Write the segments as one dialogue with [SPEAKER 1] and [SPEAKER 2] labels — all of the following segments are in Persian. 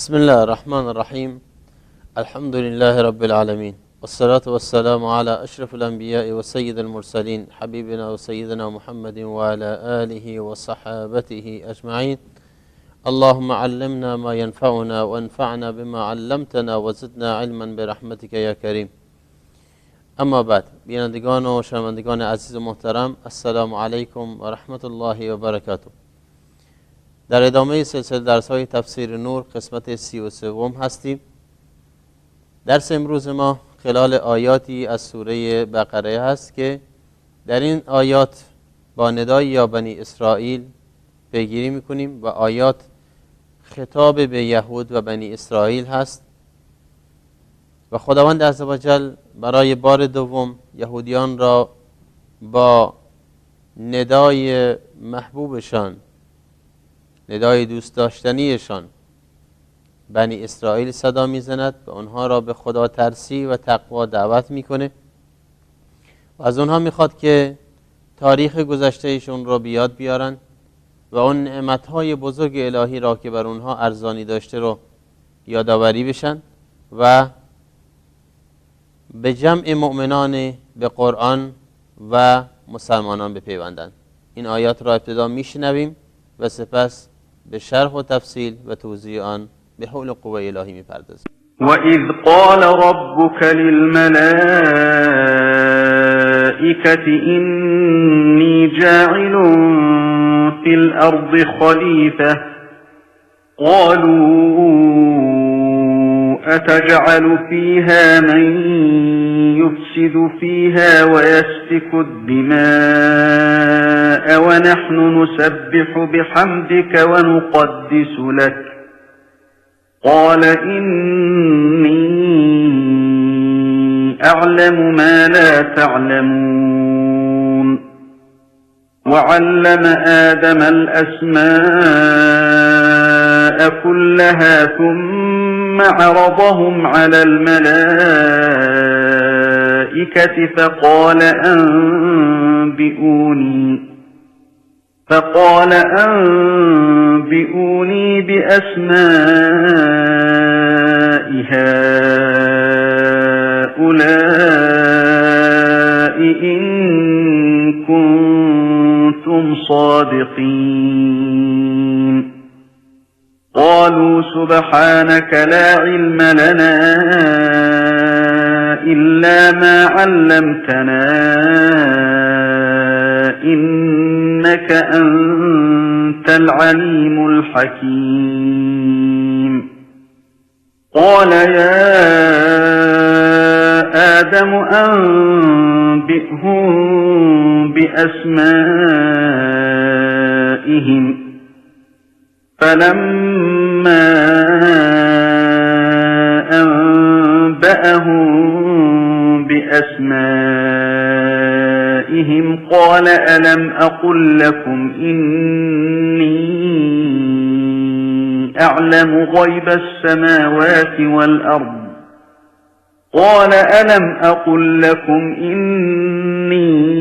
[SPEAKER 1] بسم الله الرحمن الرحيم. الحمد لله رب العالمين، والصلاة والسلام على أشرف الأنبياء وسيد المرسلين حبيبنا وسيدنا محمد وعلى آله وصحابته أجمعين. اللهم علمنا ما ينفعنا وانفعنا بما علمتنا وزدنا علما برحمتك يا كريم. اما بعد، بینندگان و شنوندگان عزیز و محترم، السلام علیکم و رحمت الله و برکاته. در ادامه سلسله درس‌های تفسیر نور قسمت 33 هستیم. درس امروز ما خلال آیاتی از سوره بقره هست که در این آیات با ندای یا بنی اسرائیل پیگیری میکنیم و آیات خطاب به یهود و بنی اسرائیل هست و خداوند عزوجل برای بار دوم یهودیان را با ندای محبوبشان، ندای دوست داشتنیشان بنی اسرائیل صدا میزند و آنها را به خدا ترسی و تقوا دعوت میکنه و از آنها میخواد که تاریخ گذشتهشون را بیاد بیارن و اون نعمتهای بزرگ الهی را که بر اونها ارزانی داشته رو یادآوری بشن و به جمع مؤمنان به قرآن و مسلمانان بپیوندند. این آیات را ابتدا میشنویم و سپس به شرح و تفصیل و توضیح آن به حول قوه الهی میپردازیم.
[SPEAKER 2] وَإِذْ قَالَ رَبُّكَ لِلْمَلَائِكَةِ إِنِّي جَاعِلٌ فِي الْأَرْضِ خَلِيفَةً قَالُوا أَتَجْعَلُ فِيهَا مَن يُفْسِدُ فِيهَا وَيَسْفِكُ الدِّمَاءَ وَنَحْنُ نُسَبِّحُ بِحَمْدِكَ وَنُقَدِّسُ لَكَ قَالَ إِنِّي أَعْلَمُ مَا لَا تَعْلَمُونَ وَعَلَّمَ آدَمَ الْأَسْمَاءَ كُلَّهَا ثُمَّ عَرَضَهُمْ عَلَى الْمَلَائِكَةِ فقال أنبئوني بأسماء هؤلاء إن كنتم صادقين قالوا سبحانك لا علم لنا إلا ما علمتنا إنك أنت العليم الحكيم قال يا آدم أنبئهم بأسمائهم فلما أنبأهم بأسمائهم قال ألم أقل لكم إني أعلم غيب السماوات والأرض قال ألم أقل لكم إني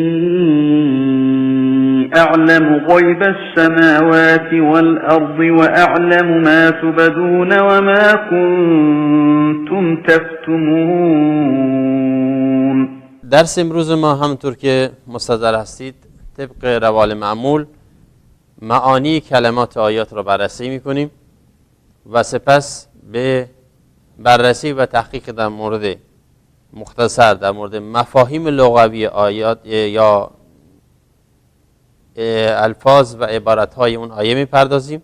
[SPEAKER 2] أعلم غيب السماوات والأرض وأعلم ما تبدون وما كنتم تكتمون.
[SPEAKER 1] درس امروز ما همونطور که مستحضر هستید طبق روال معمول معانی کلمات آیات را بررسی میکنیم و سپس به بررسی و تحقیق در مورد مختصر در مورد مفاهیم لغوی آیات یا الفاظ و عبارتهای اون آیه میپردازیم.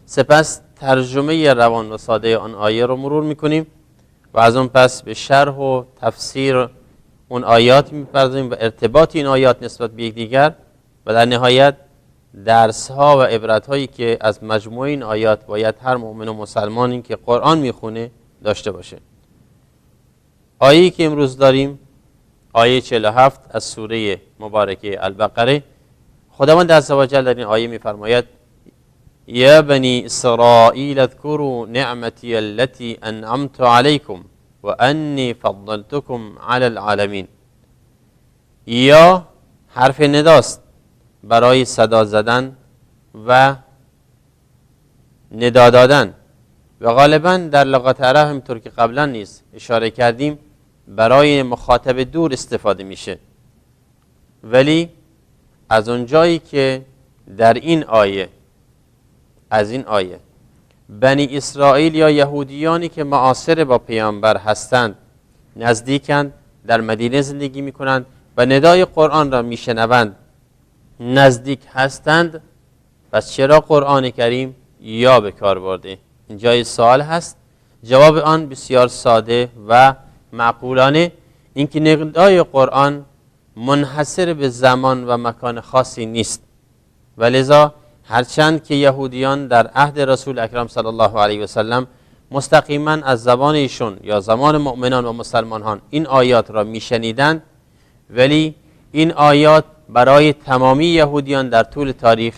[SPEAKER 1] سپس ترجمه روان و ساده آن آیه رو مرور میکنیم و از اون پس به شرح و تفسیر اون آیات میپردازیم و ارتباط این آیات نسبت به یکدیگر و در نهایت درس ها و عبرت هایی که از مجموع این آیات باید هر مؤمن و مسلمانی که قرآن میخونه داشته باشه. آیه‌ای که امروز داریم آیه 47 از سوره مبارکه البقره. خداوند عزوجل در این آیه میفرماید یا بنی اسرائیل اذکروا نعمتی التي انعمت علیکم و انی فضلتکم علی العالمین. یا حرف نداست برای صدا زدن و ندا دادن و غالبا در لغت عرب همینطور که قبلا نیست اشاره کردیم برای مخاطب دور استفاده میشه، ولی از اونجایی که در این آیه بنی اسرائیل یا یهودیانی که معاصر با پیامبر هستند، نزدیکند، در مدینه زندگی میکنند و ندای قرآن را میشنوند، نزدیک هستند، پس چرا قرآن کریم یا به کار برده؟ این جای سوال هست. جواب آن بسیار ساده و معقولانه، اینکه ندای قرآن منحصر به زمان و مکان خاصی نیست و لذا هرچند که یهودیان در عهد رسول اکرم صلی الله علیه و سلم مستقیما از زبان ایشون یا زمان مؤمنان و مسلمانان این آیات را میشنیدند، ولی این آیات برای تمامی یهودیان در طول تاریخ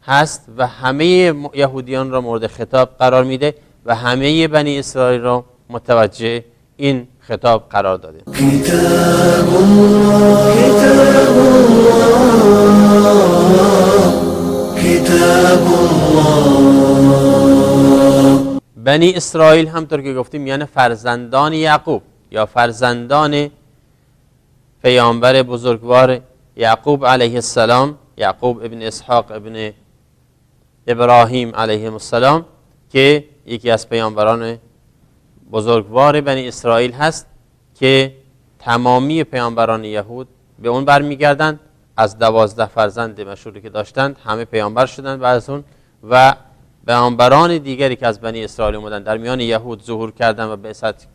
[SPEAKER 1] هست و همه یهودیان را مورد خطاب قرار میده و همه بنی اسرائیل را متوجه این خطاب قرار داده. بنی اسرائیل همطور که گفتیم یعنی فرزندان یعقوب یا فرزندان پیامبر بزرگوار یعقوب علیه السلام، یعقوب ابن اسحاق ابن ابراهیم علیه السلام که یکی از پیامبران بزرگوار بنی اسرائیل هست که تمامی پیامبران یهود به اون برمیگردند. از 12 فرزند مشهوری که داشتند همه پیامبر شدند بعد از اون و پیامبران دیگری که از بنی اسرائیل اومدند در میان یهود ظهور کردند و بعثت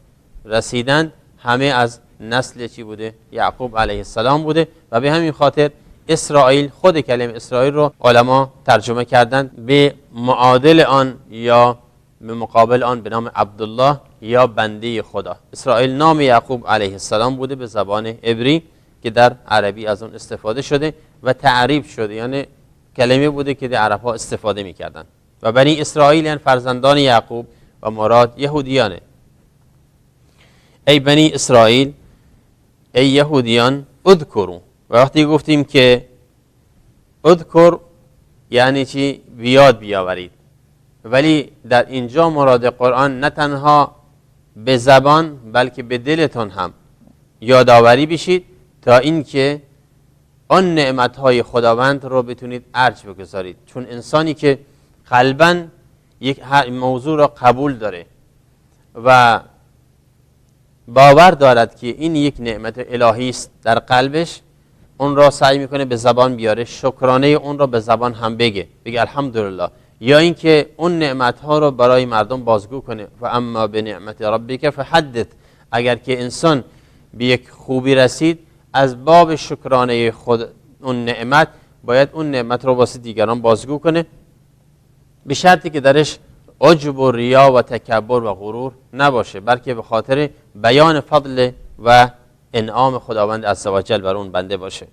[SPEAKER 1] رسیدند، همه از نسل چی بوده؟ یعقوب علیه السلام بوده و به همین خاطر اسرائیل، خود کلمه اسرائیل رو علما ترجمه کردند به معادل آن یا به مقابل آن به نام عبدالله یا بنده خدا. اسرائیل نام یعقوب علیه السلام بوده به زبان عبری که در عربی از اون استفاده شده و تعریف شده، یعنی کلمه بوده که در عرب ها استفاده میکردن. و بنی اسرائیل یعنی فرزندان یعقوب و مراد یهودیانه. ای بنی اسرائیل، ای یهودیان، اذکروا. و وقتی گفتیم که اذکر یعنی چی؟ بیاد بیاورید، ولی در اینجا مراد قرآن نه تنها به زبان بلکه به دلتون هم یادآوری بشید تا اینکه آن نعمتهای خداوند رو بتونید ارج بگذارید. چون انسانی که قلباً یک موضوع را قبول داره و باور دارد که این یک نعمت الهی است در قلبش، اون را سعی میکنه به زبان بیاره، شکرانه اون را به زبان هم بگه الحمدلله، یا اینکه اون نعمتها رو برای مردم بازگو کنه. و اما به نعمت ربک فحدث. اگر که انسان به یک خوبی رسید، از باب شکرانه خود اون نعمت باید اون نعمت رو واسه دیگران بازگو کنه، به شرطی که درش عجب و ریا و تکبر و غرور نباشه، بلکه به خاطر بیان فضل و انعام خداوند عزوجل بر اون بنده باشه.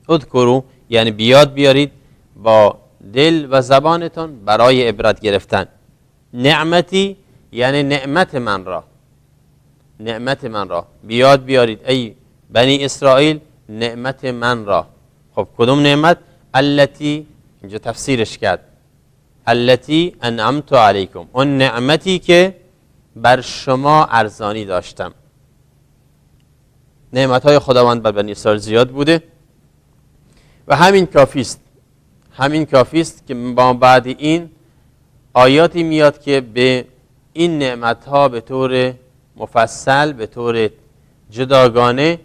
[SPEAKER 1] اذکروا یعنی بیاد بیارید با دل و زبانتون برای عبرت گرفتن. نعمتی یعنی نعمت من را بیاد بیارید ای بنی اسرائیل، نعمت من را. خب کدوم نعمت؟ التی، اینجا تفسیرش کرد، التی انعمت علیکم، اون نعمتی که بر شما ارزانی داشتم. نعمتهای خداوند بر بنی اسرائیل زیاد بوده و همین کافی است که با بعد این آیاتی میاد که به این نعمتها به طور مفصل، به طور جداگانه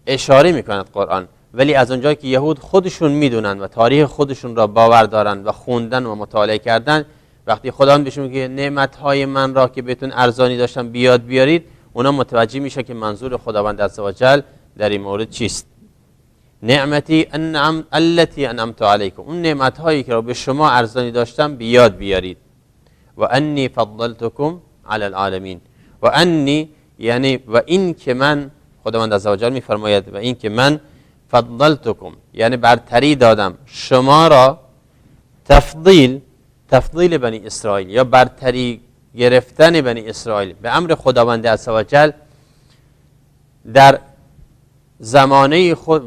[SPEAKER 1] اشاره میکند قرآن. ولی از اونجایی که یهود خودشون میدونن و تاریخ خودشون را باور دارن و خوندن و مطالعه کردن، وقتی خداوند بهشون میگه نعمتهای من را که بهتون ارزانی داشتم بیاد بیارید، اونا متوجه میشه که منظور خداوند عزوجل در این مورد چیست. نعمتی التی انعمت علیکم، اون نعمتهایی که را به شما ارزانی داشتم بیاد بیارید. و انی فضلتکم علی العالمین. و انی یعنی و این که من، خداوند عزوجل میفرماید و این که من فضلتکم یعنی برتری دادم شما را، تفضیل بنی اسرائیل یا برتری گرفتن بنی اسرائیل به امر خداوند عزوجل در زمانه خود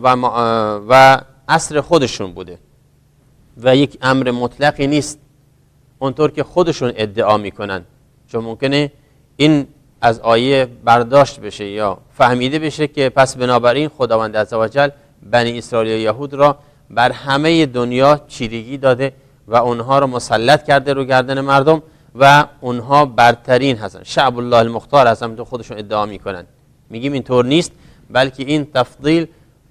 [SPEAKER 1] و عصر خودشون بوده و یک امر مطلقی نیست اونطور که خودشون ادعا میکنن. چون ممکنه این از آیه برداشت بشه یا فهمیده بشه که پس بنابراین خداوند عزوجل بنی اسرائیل و یهود را بر همه دنیا چیرگی داده و اونها را مسلط کرده رو گردن مردم و اونها برترین هستن، شعب الله المختار هستن. تو خودشون ادعا میکنن. میگیم اینطور نیست، بلکه این تفضیل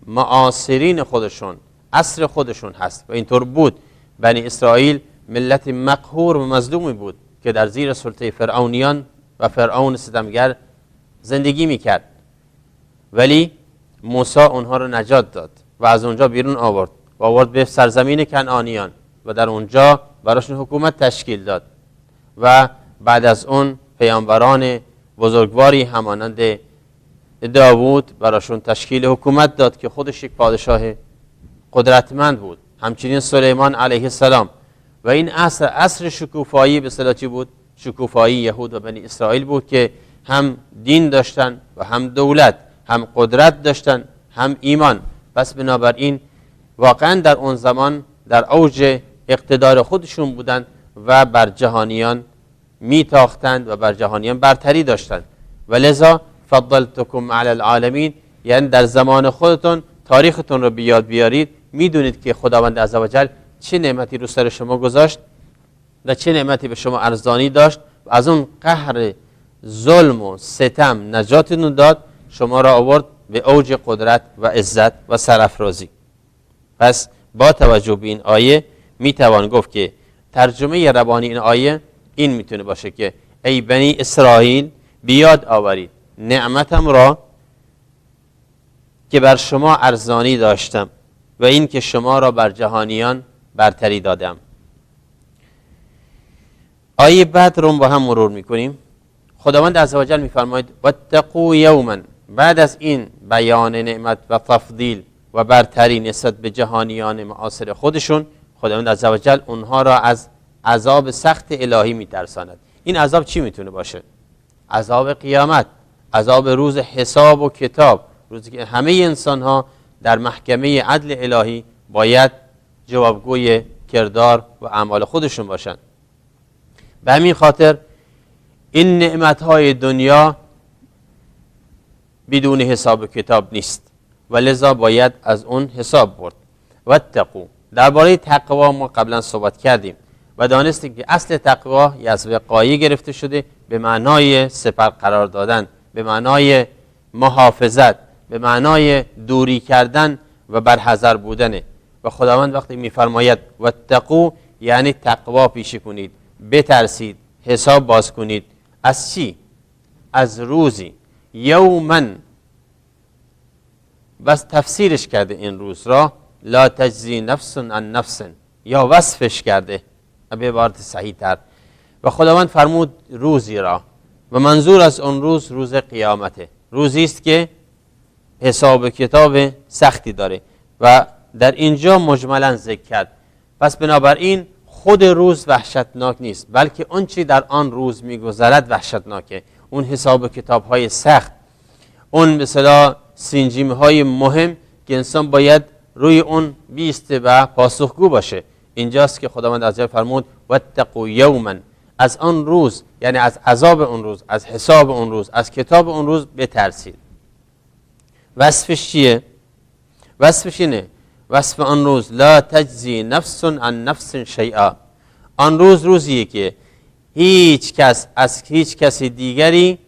[SPEAKER 1] معاصرین خودشون، عصر خودشون هست و اینطور بود. بنی اسرائیل ملت مقهور و مظلومی بود که در زیر سلطه فرعونیان و فرعون ستمگر زندگی میکرد، ولی موسی اونها رو نجات داد و از اونجا بیرون آورد به سرزمین کنعانیان و در اونجا براشون حکومت تشکیل داد و بعد از اون پیامبران بزرگواری همانند داوود براشون تشکیل حکومت داد که خودش یک پادشاه قدرتمند بود، همچنین سلیمان علیه السلام. و این عصر شکوفایی به اصطلاح چی بود؟ شکوفایی یهود و بنی اسرائیل بود که هم دین داشتن و هم دولت، هم قدرت داشتن هم ایمان. پس بنابراین واقعا در اون زمان در اوج اقتدار خودشون بودند و بر جهانیان میتاختند و بر جهانیان برتری داشتند. و لذا فضلتکم علی العالمین، یعنی در زمان خودتون تاریختون رو بیاد بیارید، میدونید که خداوند عزوجل چه نعمتی رو سر شما گذاشت و چه نعمتی به شما ارزانی داشت و از اون قهر ظلم و ستم نجاتتون داد، شما را آورد به اوج قدرت و عزت و سرافرازی. پس با توجه به این آیه میتوان گفت که ترجمه روانی این آیه این میتونه باشه که ای بنی اسرائیل بیاد آورید نعمتم را که بر شما ارزانی داشتم و این که شما را بر جهانیان برتری دادم. آیه بعد رو با هم مرور میکنیم. خداوند عزوجل میفرماید واتقوا یوما، بعد از این بیان نعمت و تفضیل و برتری نسبت به جهانیان معاصر خودشون، خداوند عزوجل اونها را از عذاب سخت الهی میترساند. این عذاب چی میتونه باشه؟ عذاب قیامت، عذاب روز حساب و کتاب، روزی که همه انسان ها در محکمه عدل الهی باید جوابگوی کردار و اعمال خودشون باشند. به همین خاطر این نعمتهای دنیا بدون حساب و کتاب نیست و لذا باید از اون حساب برد. واتقوا، درباره تقوا ما قبلا صحبت کردیم و دانستیم که اصل تقوا از وقایه گرفته شده، به معنای سپر قرار دادن، به معنای محافظت، به معنای دوری کردن و برحذر بودنه. و خداوند وقتی میفرماید واتقوا یعنی تقوا پیشه کنید، بترسید، حساب باز کنید. از چی؟ از روزی، یوما، بس تفسیرش کرده این روز را لا تجزی نفس عن نفس، یا وصفش کرده به عبارت صحیح تر. و خداوند فرمود روزی را و منظور از اون روز روز قیامته، روزی است که حساب کتاب سختی داره و در اینجا مجملا ذکر کرد. پس بنابراین خود روز وحشتناک نیست، بلکه اون چی در آن روز میگذرد وحشتناکه. اون حساب کتاب های سخت، اون مثلا سنجیم های مهم که انسان باید روی اون بیسته و پاسخگو باشه. اینجاست که خداوند عزوجل فرمود واتقوا یوما، از آن روز یعنی از عذاب اون روز، از حساب اون روز، از کتاب اون روز بترسید. وصفش چیه؟ وصفش اینه، وصف آن روز لا تجزی نفس عن نفس شیئا، آن روز روزیه که هیچ کس از هیچ کس دیگری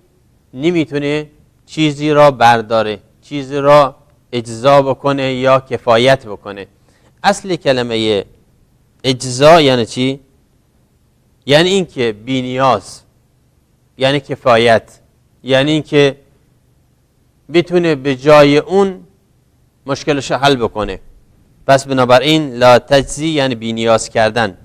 [SPEAKER 1] نمیتونه چیزی را برداره، چیزی را اجزا بکنه یا کفایت بکنه. اصل کلمه اجزا یعنی چی؟ یعنی این که بی نیاز، یعنی کفایت، یعنی این که بتونه به جای اون مشکلش حل بکنه. پس بنابراین لا تجزی یعنی بی نیاز کردن،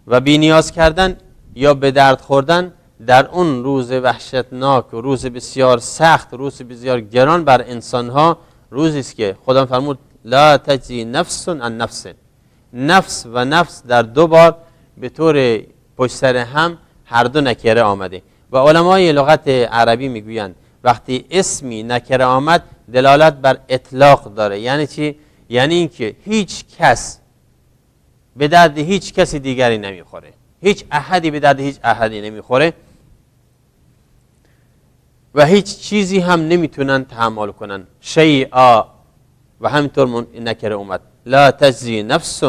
[SPEAKER 1] و بی نیاز کردن یا به درد خوردن در اون روز وحشتناک و روز بسیار سخت، روز بسیار گران بر انسانها، روزی است که خدا فرمود لا تجزی نفس عن نفس. نفس و نفس در دو بار به طور پشت سر هم هر دو نکره آمده و علمای لغت عربی میگویند وقتی اسمی نکره آمد دلالت بر اطلاق داره. یعنی چی؟ یعنی اینکه هیچ کس به درد هیچ کسی دیگری نمیخوره، هیچ احدی به درد هیچ احدی نمیخوره. و هیچ چیزی هم نمیتونن تحمل کنن. شیئا، و همینطور نکره اومد لا تجزی نفس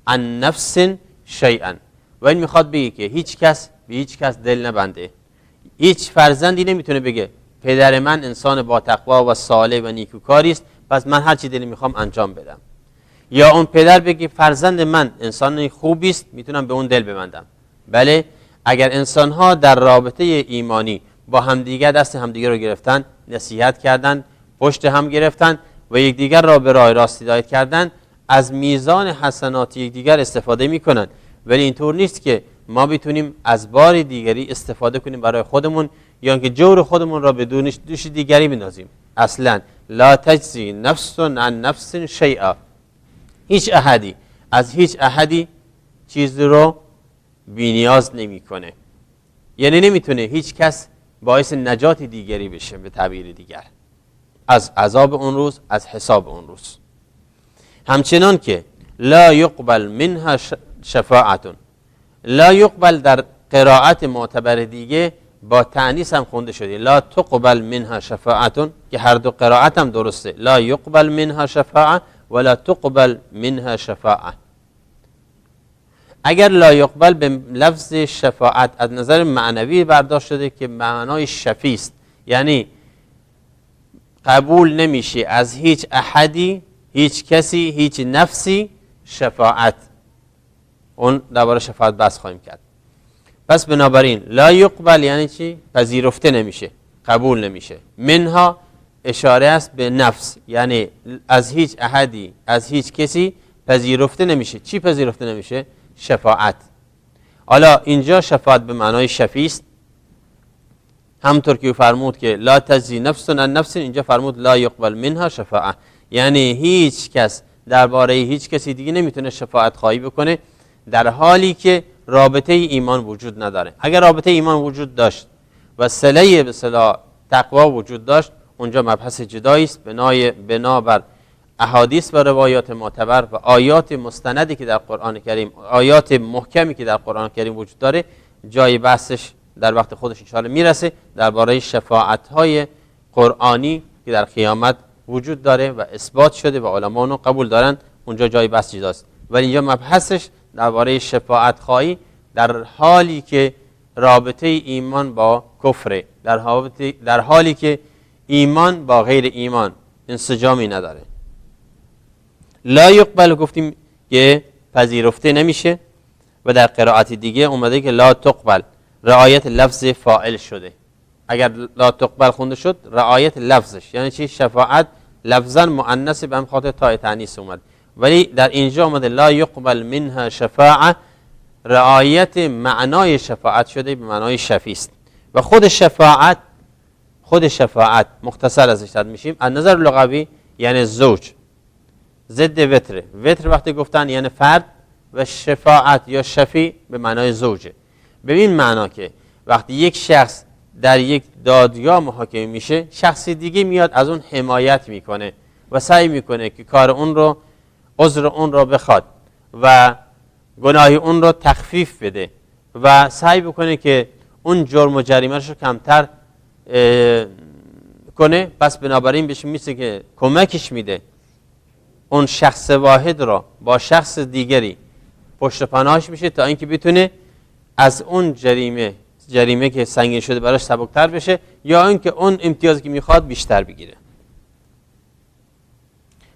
[SPEAKER 1] عن نفس شیئا، و این میخواد بگه که هیچ کس به هیچ کس دل نبنده. هیچ فرزندی نمیتونه بگه پدر من انسان با تقوا و صالح و نیکوکاری است، پس من هر چی دلی میخوام انجام بدم. یا اون پدر بگه فرزند من انسان خوبی است، میتونم به اون دل ببندم. بله، اگر انسان‌ها در رابطه ایمانی با همدیگر دست همدیگر رو گرفتن، نصیحت کردن، پشت هم گرفتن و یکدیگر را به راه راست هدایت کردن، از میزان حسنات یکدیگر استفاده میکنن. ولی اینطور نیست که ما بتونیم از بار دیگری استفاده کنیم برای خودمون، یا اینکه جور خودمون را به دوش دیگری بندازیم. اصلا لا تجزی نفس عن نفس شیئا، هیچ احدی از هیچ احدی چیز رو بی‌نیاز نمیکنه. یعنی نمیتونه هیچ کس باعث نجات دیگری بشه، به تعبیر دیگر از عذاب اون روز، از حساب اون روز. همچنان که لا یقبل منها شفاعتون، لا یقبل در قرائت معتبر دیگه با تأنیث هم خونده شده، لا تقبل منها شفاعتون، که هر دو قرائت هم درسته، لا یقبل منها شفاعه ولا تقبل منها شفاعه. اگر لا یقبل به لفظ شفاعت از نظر معنوی برداشت شده که معنای شفی است، یعنی قبول نمیشه از هیچ احدی، هیچ کسی، هیچ نفسی شفاعت. اون درباره شفاعت بحث خواهیم کرد. پس بنابراین لا یقبل یعنی چی؟ پذیرفته نمیشه، قبول نمیشه. منها اشاره است به نفس، یعنی از هیچ احدی، از هیچ کسی پذیرفته نمیشه. چی پذیرفته نمیشه؟ شفاعت. حالا اینجا شفاعت به معنای شفی است، همطور که فرمود که لا تجزی نفس عن نفس، اینجا فرمود لا یقبل منها شفاعه، یعنی هیچ کس درباره هیچ کسی دیگه نمیتونه شفاعت خواهی بکنه در حالی که رابطه ایمان وجود نداره. اگر رابطه ایمان وجود داشت و صله به اصطلاح تقوا وجود داشت، اونجا مبحث جدایی است، بنابر احادیث و روایات معتبر و آیات مستندی که در قرآن کریم، آیات محکمی که در قرآن کریم وجود داره. جای بحثش در وقت خودش ان شاء الله میرسه، درباره شفاعت‌های قرآنی که در قیامت وجود داره و اثبات شده و علما اونو قبول دارن، اونجا جای بحث جداست. ولی اینجا مبحثش درباره شفاعت خواهی در حالی که رابطه ایمان با کفر، در حالی که ایمان با غیر ایمان انسجامی نداره. لا یقبل گفتیم که پذیرفته نمیشه، و در قرائت دیگه اومده که لا تقبل، رعایت لفظ فاعل شده. اگر لا تقبل خونده شد رعایت لفظش، یعنی چی؟ شفاعت لفظا مؤنث به خاطر تاء تانیث اومد، ولی در اینجا اومده لا یقبل منها شفاعه، رعایت معنای شفاعت شده به معنای شفی است. و خود شفاعت مختصر ازش رد میشیم از نظر لغوی یعنی زوج، ضد وتر. وتر وقتی گفتن یعنی فرد، و شفاعت یا شفی به معنای زوجه. ببین معنا که وقتی یک شخص در یک دادگاه محاکمه میشه، شخص دیگه میاد از اون حمایت میکنه و سعی میکنه که کار اون رو، عذر اون رو بخواد و گناه اون رو تخفیف بده و سعی بکنه که اون جرم و جریمه‌اش رو کمتر کنه. پس بنابراین بهش میشه که کمکش میده اون شخص واحد را با شخص دیگری پشت پناهش میشه تا اینکه بتونه از اون جریمه که سنگین شده براش سبکتر بشه، یا اینکه اون امتیازی که میخواد بیشتر بگیره.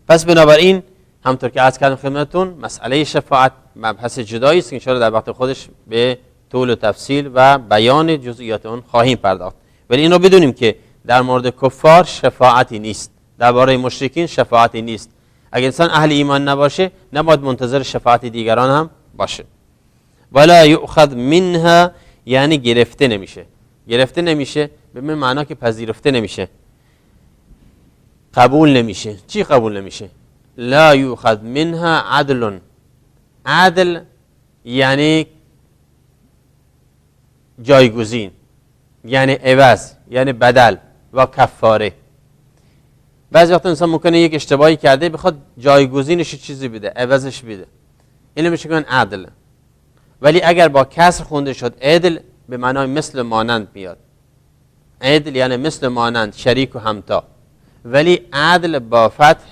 [SPEAKER 1] پس بنابراین همطور که عرض کردم خدمتتون، مسئله شفاعت مبحث جدایی است که ان شاء الله در وقت خودش به طول و تفصیل و بیان جزئیات اون خواهیم پرداخت. ولی اینو بدونیم که در مورد کفار شفاعتی نیست، درباره مشرکین شفاعتی نیست. اگر انسان اهل ایمان نباشه نباید منتظر شفاعت دیگران هم باشه. ولا یؤخذ منها یعنی گرفته نمیشه به من معنا که پذیرفته نمیشه، قبول نمیشه. چی قبول نمیشه؟ لا یؤخذ منها عدل. عدل یعنی جایگزین، یعنی عوض، یعنی بدل و کفاره. بعضی وقتا انسان ممکنه یک اشتباهی کرده بخواد جایگزینش چیزی بده، عوضش بده، اینو میشه گفت عدل. ولی اگر با کسر خونده شد عدل به معنای مثل مانند میاد. عدل یعنی مثل مانند، شریک و همتا. ولی عدل با فتح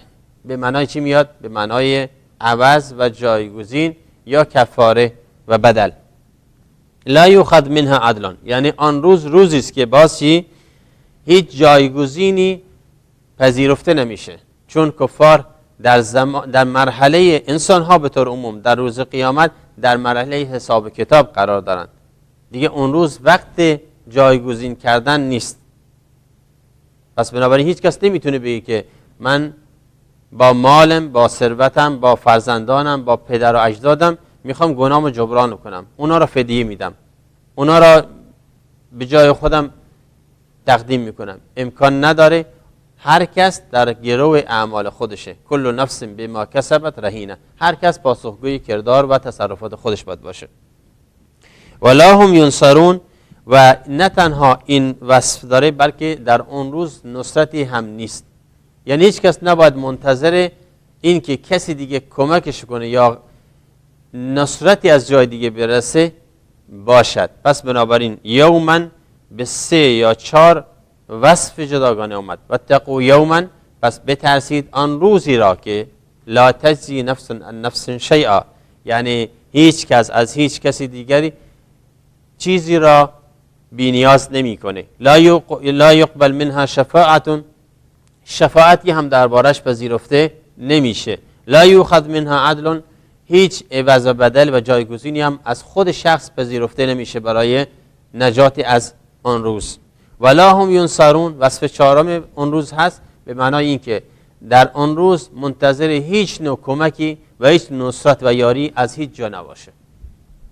[SPEAKER 1] به معنای چی میاد؟ به معنای عوض و جایگزین یا کفاره و بدل. لا یؤخذ منها عدلان، یعنی آن روز روزی است که باسی هیچ جایگزینی پذیرفته نمیشه، چون کفار در مرحله انسان ها به طور عموم در روز قیامت در مرحله حساب کتاب قرار دارند. دیگه اون روز وقت جایگزین کردن نیست. پس بنابراین هیچ کس نمیتونه بگه که من با مالم، با ثروتم، با فرزندانم، با پدر و اجدادم میخوام گناهمو جبران کنم، اونا را فدیه میدم، اونا را به جای خودم تقدیم میکنم. امکان نداره. هر کس در گرو اعمال خودشه. کل نفس بما کسبت رهینه. هر کس پاسخگوی کردار و تصرفات خودش باید باشه. ولا هم ینصرون، و نه تنها این وصف داره بلکه در اون روز نصرتی هم نیست. یعنی هیچ کس نباید منتظر این که کسی دیگه کمکش کنه یا نصرتی از جای دیگه برسه باشد. پس بنابراین یوما به 3 یا 4 وصف جداگانه اومد. واتقوا یوما، پس بترسید آن روزی را که لا تجزی نفس عن نفس شیئا، یعنی هیچ کس از هیچ کسی دیگری چیزی را بی‌نیاز نمی‌کنه. لا یقبل منها شفاعت، شفاعتی هم دربارش پذیرفته نمیشه. لا یؤخذ منها عدل، هیچ عوض و بدل و جایگزینی هم از خود شخص پذیرفته نمیشه برای نجات از آن روز. ولا هم ینصرون، وصف 4 اون روز هست به معنای اینکه در آن روز منتظر هیچ نوع کمکی و هیچ نصرت و یاری از هیچ جا نباشه.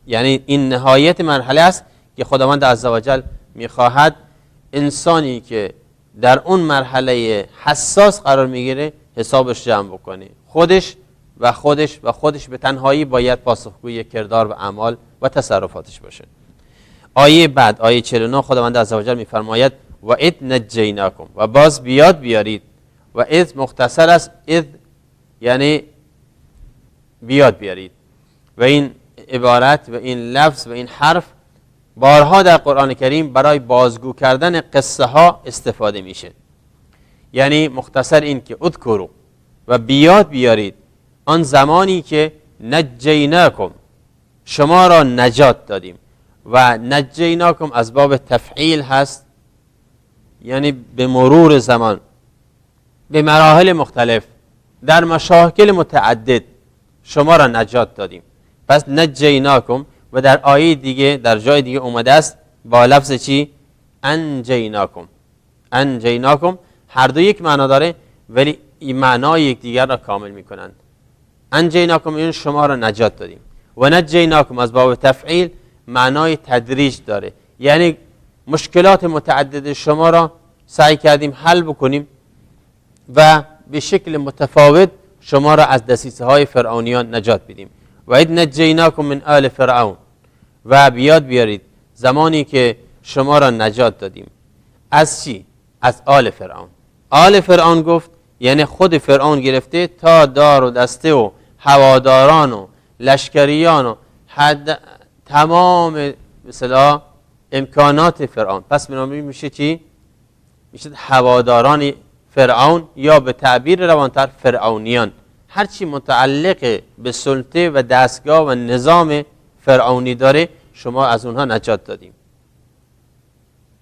[SPEAKER 1] یعنی این نهایت مرحله است که خداوند عزوجل میخواهد انسانی که در اون مرحله حساس قرار میگیره حسابش جمع بکنه. خودش به تنهایی باید پاسخگوی کردار و اعمال و تصرفاتش باشه. آیه بعد، آیه 49، خداوند عزوجل میفرماید و اذ نجیناکم، و باز بیارید. و اذ مختصر است، اذ یعنی بیارید. و این عبارت و این لفظ و این حرف بارها در قرآن کریم برای بازگو کردن قصه ها استفاده میشه. یعنی مختصر این که اذکروا، و بیارید آن زمانی که نجیناکم، شما را نجات دادیم. و نجیناکم از باب تفعیل هست، یعنی به مرور زمان به مراحل مختلف در مشاکل متعدد شما را نجات دادیم. پس نجیناکم، و در آیه دیگه در جای دیگه اومده است با لفظ چی؟ انجیناکم. هر دو یک معنا داره ولی این معنای یک دیگر را کامل میکنند. انجیناکم این شما را نجات دادیم، و نجیناکم از باب تفعیل معنای تدریج داره، یعنی مشکلات متعدد شما را سعی کردیم حل بکنیم و به شکل متفاوت شما را از دسیسه های فرعونیان نجات بدیم. و اذ نجیناکم من آل فرعون، و بیارید زمانی که شما را نجات دادیم. از چی؟ از آل فرعون. آل فرعون گفت یعنی خود فرعون گرفته تا دار و دسته و هواداران و لشکریان و تمام مثلا امکانات فرعون. پس بنابراین میشه چی؟ میشه هواداران فرعون، یا به تعبیر روانتر فرعونیان. هرچی متعلق به سلطه و دستگاه و نظام فرعونی داره شما از اونها نجات دادیم.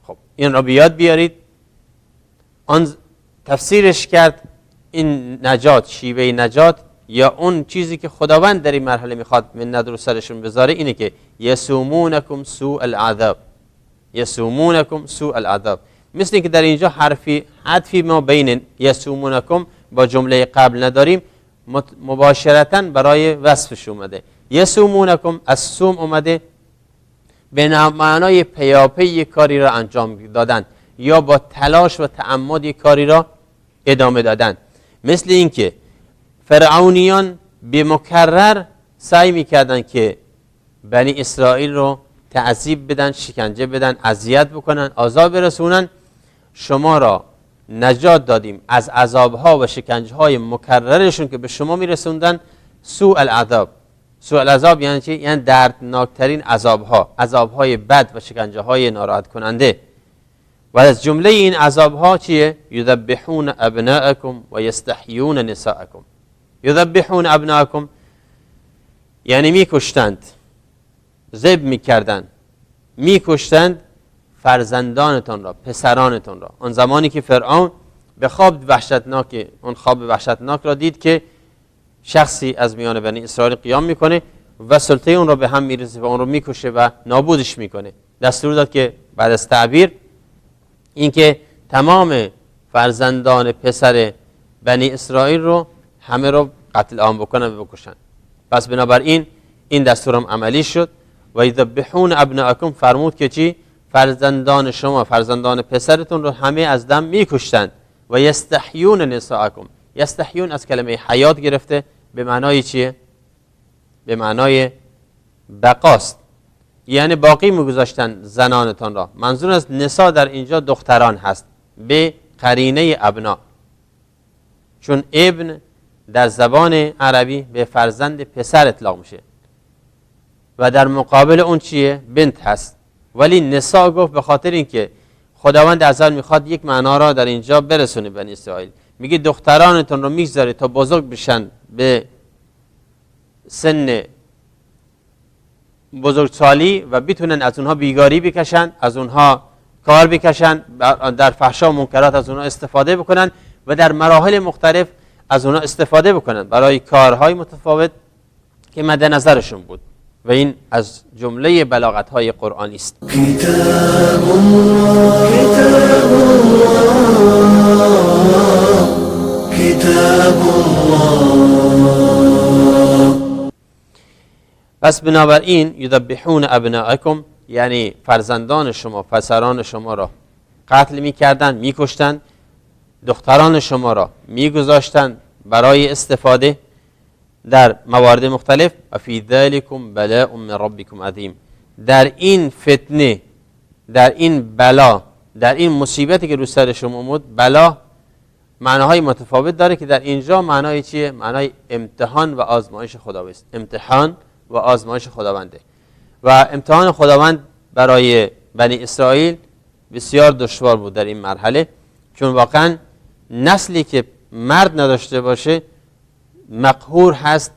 [SPEAKER 1] خب این را بیارید. آن تفسیرش کرد این نجات، شیوه نجات یا اون چیزی که خداوند در این مرحله میخواد منت رو سرشون بذاره اینه که یسومونکم سوء العذاب. مثل اینکه در اینجا حرفی ما بین یسومونکم با جمله قبل نداریم، مباشرتاً برای وصفش اومده. یسومونکم از سوم اومده به معنای پیاپی یک کاری را انجام دادن یا با تلاش و تعمد یک کاری را ادامه دادن. مثل اینکه فرعونیان به مکرر سعی میکردن که بنی اسرائیل رو تعذیب بدن، شکنجه بدن، اذیت بکنن، عذاب برسونن. شما را نجات دادیم از عذابها و شکنجه‌های مکررشون که به شما میرسوندن. سوء العذاب یعنی چی؟ یعنی دردناکترین عذابهای بد و شکنجه‌های ناراحت کننده. و از جمله این عذاب ها چیه؟ یذبحون ابناءکم و یستحیون نساءکم. یذبحون ابناءکم یعنی میکشتند، ذبح میکردند، میکشتند فرزندانتان را، پسرانتان را. آن زمانی که فرعون به خواب وحشتناک، اون خواب وحشتناک را دید که شخصی از میان بنی اسرائیل قیام میکنه و سلطه اون را به هم میریزه و اون رو میکشه و نابودش میکنه. دستور داد که بعد از تعبیر اینکه تمام فرزندان پسر بنی اسرائیل رو همه رو قتل عام بکنن و بکشن. پس بنابراین این دستور هم عملی شد. و یذبحون ابناءکم فرمود که چی؟ فرزندان شما، فرزندان پسرتون رو همه از دم میکشتند. و یستحیون نساءکم، یستحیون از کلمه حیات گرفته، به معنای چیه؟ به معنای بقاست، یعنی باقی میگذاشتن زنانتان را. منظور از نساء در اینجا دختران هست به قرینه ابنا، چون ابن در زبان عربی به فرزند پسر اطلاق میشه و در مقابل اون چیه؟ بنت هست. ولی نساء گفت به خاطر اینکه خداوند عزوجل میخواد یک معنا را در اینجا برسونه بنی اسرائیل. میگه دخترانتون رو میگذاره تا بزرگ بشن، به سن بزرگسالی و بتونن از اونها بیگاری بکشن، از اونها کار بکشن، در فحشا و منکرات از اونها استفاده بکنن و در مراحل مختلف از اونها استفاده بکنن برای کارهای متفاوت که مد نظرشون بود. و این از جمله بلاغت‌های قرآنی است.
[SPEAKER 3] کتاب الله کتاب الله.
[SPEAKER 1] پس بنابراین یذبحون ابناءکم یعنی فرزندان شما، پسران شما را قتل می‌کردند، می‌کشتند، دختران شما را می‌گذاشتند برای استفاده در موارد مختلف. و فی ذلکم بلاء من ربکم عظیم، در این فتنه، در این بلا، در این مصیبتی که رو سر شما اومد، بلا معناهای متفاوت داره که در اینجا معنای چیه؟ معنای امتحان و آزمایش خداوند. امتحان و آزمایش خداونده و امتحان خداوند برای بنی اسرائیل بسیار دشوار بود در این مرحله، چون واقعا نسلی که مرد نداشته باشه مقهور هست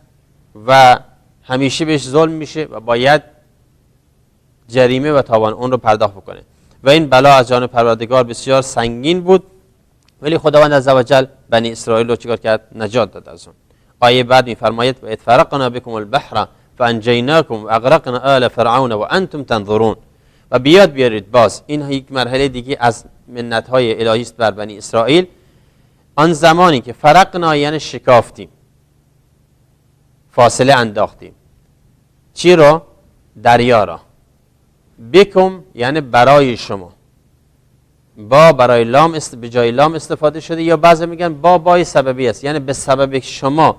[SPEAKER 1] و همیشه بهش ظلم میشه و باید جریمه و تاوان اون رو پرداخت بکنه. و این بلا از جانب پروردگار بسیار سنگین بود، ولی خداوند عزوجل بنی اسرائیل رو چیکار کرد؟ نجات داد از اون. آیه بعد میفرماید و اذ فرقنا بكم البحر فانجیناکم و اغرقنا آل فرعون و انتم تنظرون. و بیاد بیارید باز این یک مرحله دیگه از منت‌های الهی است بر بنی اسرائیل. آن زمانی که فرقنا یعنی شکافتیم، فاصله انداختیم. چی رو؟ دریا را. بکم یعنی برای شما، با برای لام به جای لام استفاده شده، یا بعضی میگن بای سببی است، یعنی به سبب شما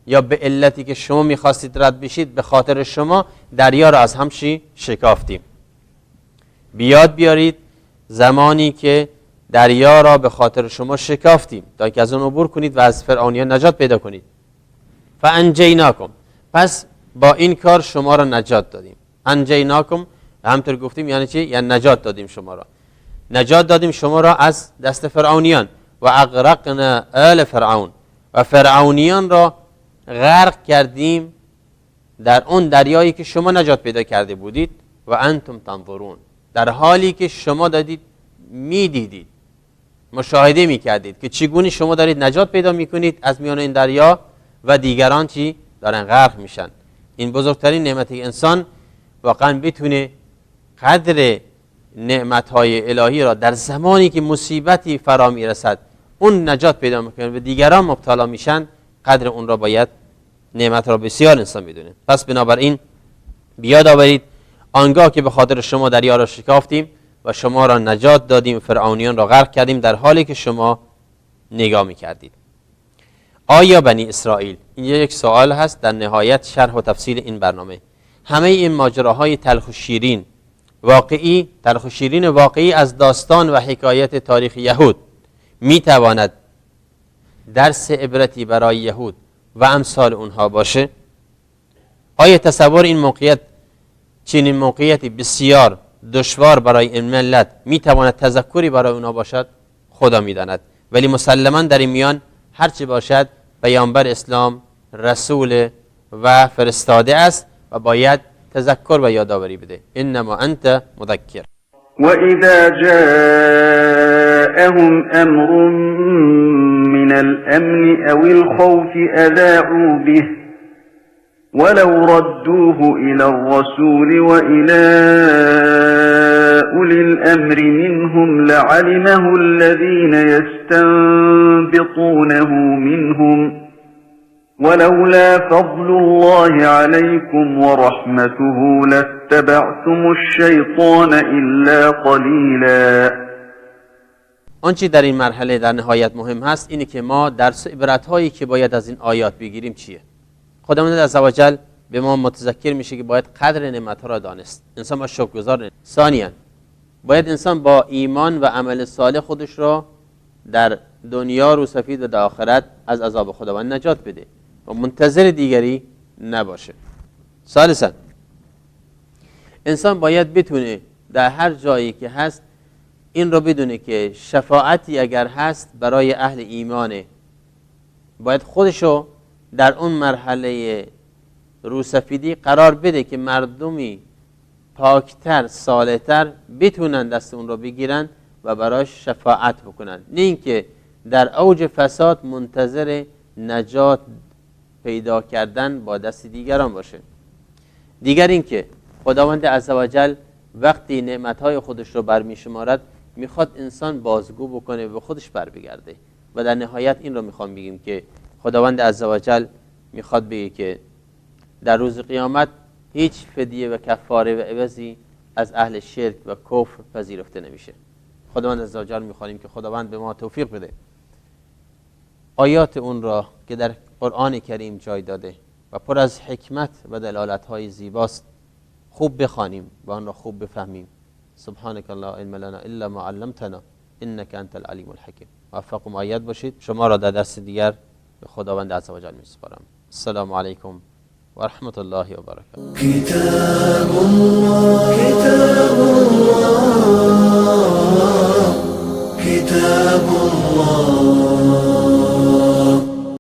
[SPEAKER 1] یا به علتی که شما میخواستید رد بشید، به خاطر شما دریا را از هم شکافتیم. بیاد بیارید زمانی که دریا را به خاطر شما شکافتیم تا که از اون عبور کنید و از فرعونیان نجات پیدا کنید. فانجیناکم، پس با این کار شما را نجات دادیم. انجیناکم همطور گفتیم یعنی چی؟ یعنی نجات دادیم شما را، نجات دادیم شما را از دست فرعونیان. و اغرقنا آل فرعون، و فرعونیان را غرق کردیم در اون دریایی که شما نجات پیدا کرده بودید. و انتم تنظرون، در حالی که شما دادید میدیدید، مشاهده میکردید که چگونه شما دارید نجات پیدا میکنید از میان این دریا و دیگران چی دارن غرق میشن. این بزرگترین نعمت انسان واقعا بتونه قدر نعمتهای الهی را در زمانی که مصیبتی فرا میرسد اون نجات پیدا میکنه و دیگران مبتلا میشن، قدر اون را باید نعمت را بسیار انسان بدونه. پس بنابراین بیاد آورید آنگاه که به خاطر شما دریا را شکافتیم و شما را نجات دادیم، فرعونیان را غرق کردیم در حالی که شما نگاه میکردید. آیا بنی اسرائیل، این یک سوال هست در نهایت شرح و تفصیل این برنامه، همه این ماجراهای تلخ و شیرین واقعی، تلخ و شیرین واقعی از داستان و حکایت تاریخ یهود میتواند درس عبرتی برای یهود و امثال اونها باشه؟ آیا تصور این موقعیت چنین موقعیتی بسیار دشوار برای این ملت میتواند تذکری برای اونا باشد، خدا میداند. ولی مسلما در این میان هرچی باشد پیامبر اسلام رسول و فرستاده است و باید تذکر و یادآوری بده. انما انت مذکر.
[SPEAKER 2] وَإِذَا جَاءَهُمْ أَمْرٌ مِّنَ الْأَمْنِ أَوِ الْخَوْفِ أَذَاعُوا بِهِ وَلَوْ رَدُّوهُ إِلَى الرَّسُولِ وَإِلَى أُولِي الْأَمْرِ مِنْهُمْ لَعَلِمَهُ الَّذِينَ يَسْتَنبِطُونَهُ مِنْهُمْ ولولا فضل الله عليكم ورحمته لاتبعتم الشيطان إلا قليلا.
[SPEAKER 1] آنچه در این مرحله در نهایت مهم هست اینه که ما درس عبرت هایی که باید از این آیات بگیریم چیه. خداوند عزوجل به ما متذکر میشه که باید قدر نعمت ها را دانست. انسان باید شکرگزار. ثانیاً باید انسان با ایمان و عمل صالح خودش را در دنیا رو سفید و در آخرت از عذاب خداوند نجات بده و منتظر دیگری نباشه. ثالثاً انسان باید بتونه در هر جایی که هست این رو بدونه که شفاعتی اگر هست برای اهل ایمانه، باید خودشو در اون مرحله روسفیدی قرار بده که مردمی پاکتر صالحتر بتونن دست اون رو بگیرن و برایش شفاعت بکنن، نه اینکه در اوج فساد منتظر نجات پیدا کردن با دست دیگران باشه. دیگر اینکه خداوند عزوجل وقتی نعمتهای خودش رو برمی شمارد میخواد انسان بازگو بکنه و به خودش بر بگرده و در نهایت این رو میخوام بگیم که خداوند عزوجل میخواد بگه که در روز قیامت هیچ فدیه و کفاره و عوضی از اهل شرک و کفر پذیرفته نمیشه. خداوند عزوجل میخوانیم که خداوند به ما توفیق بده آیات اون را که در قرآن کریم جای داده و پر از حکمت و دلالت‌های زیباست خوب بخوانیم و آن را خوب بفهمیم. سبحانك لا علم لنا الا ما علمتنا انك انت العلیم الحکیم. موفق و مؤید باشید. شما را در درس دیگر به خداوند عزوجل میسپارم. السلام علیکم و رحمت الله و برکاته.
[SPEAKER 3] كتاب الله